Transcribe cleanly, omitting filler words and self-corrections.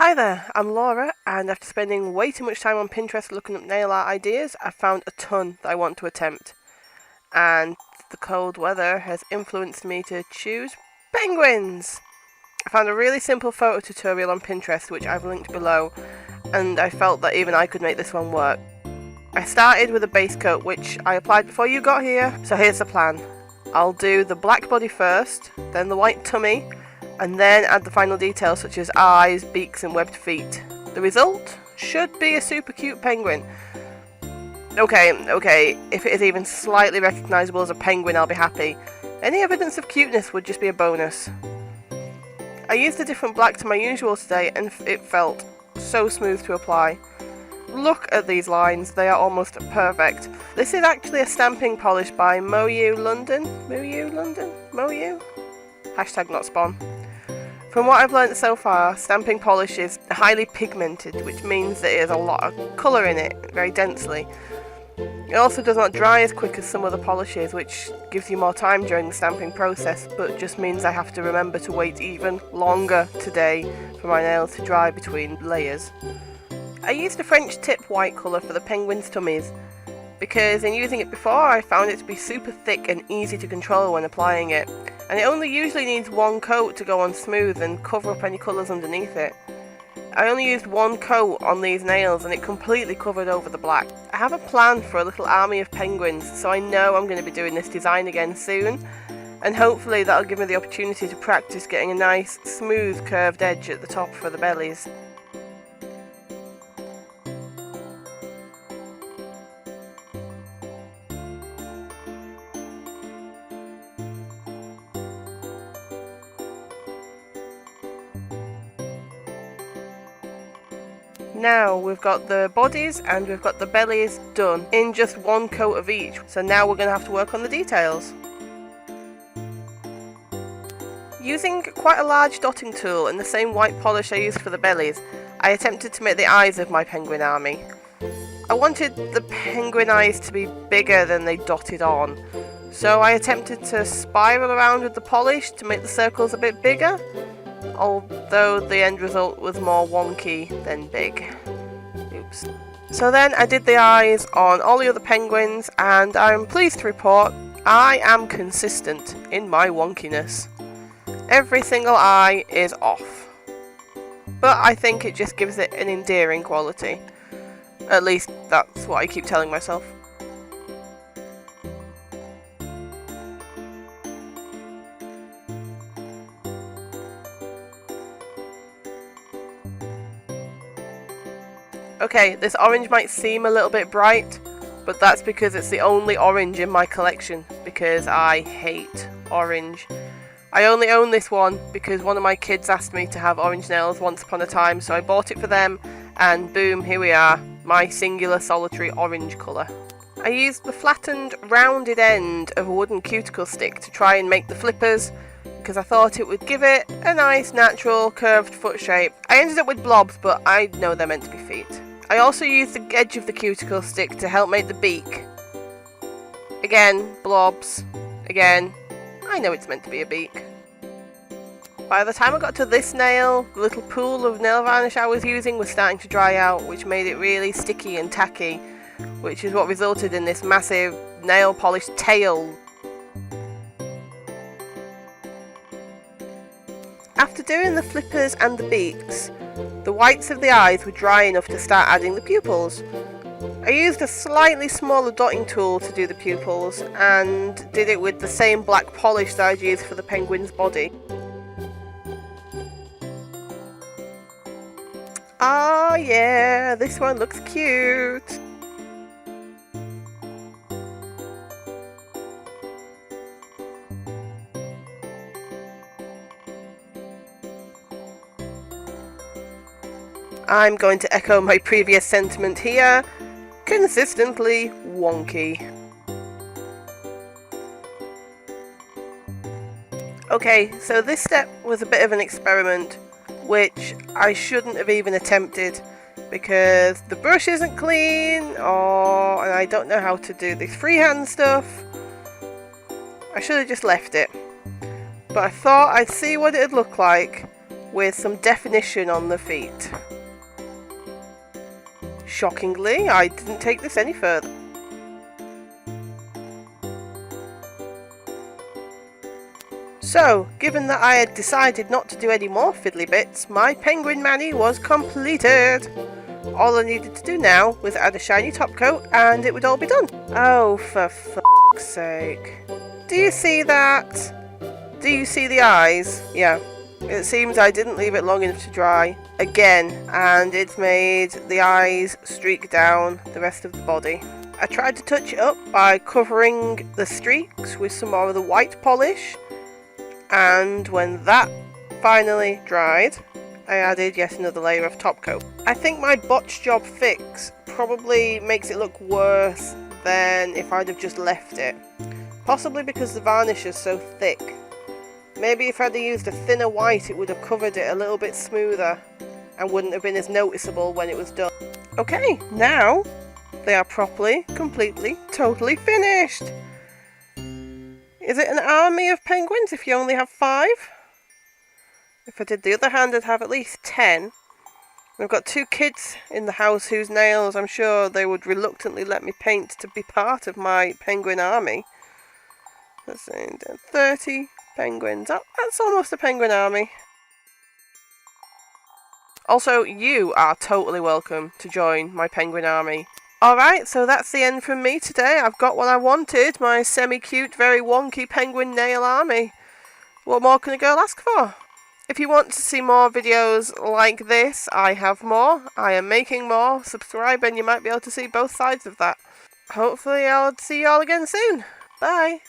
Hi there, I'm Laura, and after spending way too much time on Pinterest looking up nail art ideas, I've found a ton that I want to attempt. And the cold weather has influenced me to choose penguins! I found a really simple photo tutorial on Pinterest which I've linked below, and I felt that even I could make this one work. I started with a base coat which I applied before you got here, so here's the plan. I'll do the black body first, then the white tummy, and then add the final details such as eyes, beaks and webbed feet. The result should be a super cute penguin. Okay, if it is even slightly recognisable as a penguin I'll be happy. Any evidence of cuteness would just be a bonus. I used a different black to my usual today and it felt so smooth to apply. Look at these lines, they are almost perfect. This is actually a stamping polish by Moyu London? Moyu? Hashtag not spawn. From what I've learnt so far, stamping polish is highly pigmented, which means that it has a lot of colour in it, very densely. It also does not dry as quick as some other polishes, which gives you more time during the stamping process, but just means I have to remember to wait even longer today for my nails to dry between layers. I used a French tip white colour for the penguin's tummies, because in using it before I found it to be super thick and easy to control when applying it, and it only usually needs one coat to go on smooth and cover up any colours underneath it. I only used one coat on these nails and it completely covered over the black. I have a plan for a little army of penguins, so I know I'm going to be doing this design again soon, and hopefully that'll give me the opportunity to practice getting a nice smooth curved edge at the top for the bellies. Now we've got the bodies and we've got the bellies done in just one coat of each, so now we're going to have to work on the details. Using quite a large dotting tool and the same white polish I used for the bellies, I attempted to make the eyes of my penguin army. I wanted the penguin eyes to be bigger than they dotted on, so I attempted to spiral around with the polish to make the circles a bit bigger, although the end result was more wonky than big. Oops. So then I did the eyes on all the other penguins, and I'm pleased to report I am consistent in my wonkiness. Every single eye is off, but I think it just gives it an endearing quality. At least that's what I keep telling myself. Okay, this orange might seem a little bit bright, but that's because it's the only orange in my collection, because I hate orange. I only own this one because one of my kids asked me to have orange nails once upon a time, so I bought it for them, and boom, here we are, my singular solitary orange colour. I used the flattened, rounded end of a wooden cuticle stick to try and make the flippers, because I thought it would give it a nice, natural, curved foot shape. I ended up with blobs, but I know they're meant to be feet. I also used the edge of the cuticle stick to help make the beak. Again, blobs. Again, I know it's meant to be a beak. By the time I got to this nail, the little pool of nail varnish I was using was starting to dry out, which made it really sticky and tacky, which is what resulted in this massive nail polish tail. After doing the flippers and the beaks, the whites of the eyes were dry enough to start adding the pupils. I used a slightly smaller dotting tool to do the pupils and did it with the same black polish that I'd used for the penguin's body. Oh yeah, this one looks cute! I'm going to echo my previous sentiment here, consistently wonky. Okay, so this step was a bit of an experiment, which I shouldn't have even attempted, because the brush isn't clean, and I don't know how to do this freehand stuff. I should have just left it. But I thought I'd see what it'd look like with some definition on the feet. Shockingly, I didn't take this any further. So, given that I had decided not to do any more fiddly bits, my penguin mani was completed. All I needed to do now was add a shiny top coat and it would all be done. Oh, for f***'s sake. Do you see that? Do you see the eyes? Yeah. It seems I didn't leave it long enough to dry again, and it's made the eyes streak down the rest of the body. I tried to touch it up by covering the streaks with some more of the white polish, and when that finally dried, I added yet another layer of top coat. I think my botch job fix probably makes it look worse than if I'd have just left it. Possibly because the varnish is so thick. Maybe if I'd have used a thinner white it would have covered it a little bit smoother and wouldn't have been as noticeable when it was done. Okay, now they are properly, completely, totally finished. Is it an army of penguins if you only have 5? If I did the other hand, I'd have at least 10. I've got 2 kids in the house whose nails I'm sure they would reluctantly let me paint to be part of my penguin army. Let's see, 30 penguins. Oh, that's almost a penguin army. Also, you are totally welcome to join my penguin army. Alright, so that's the end from me today. I've got what I wanted, my semi-cute, very wonky penguin nail army. What more can a girl ask for? If you want to see more videos like this, I have more. I am making more. Subscribe and you might be able to see both sides of that. Hopefully I'll see you all again soon. Bye!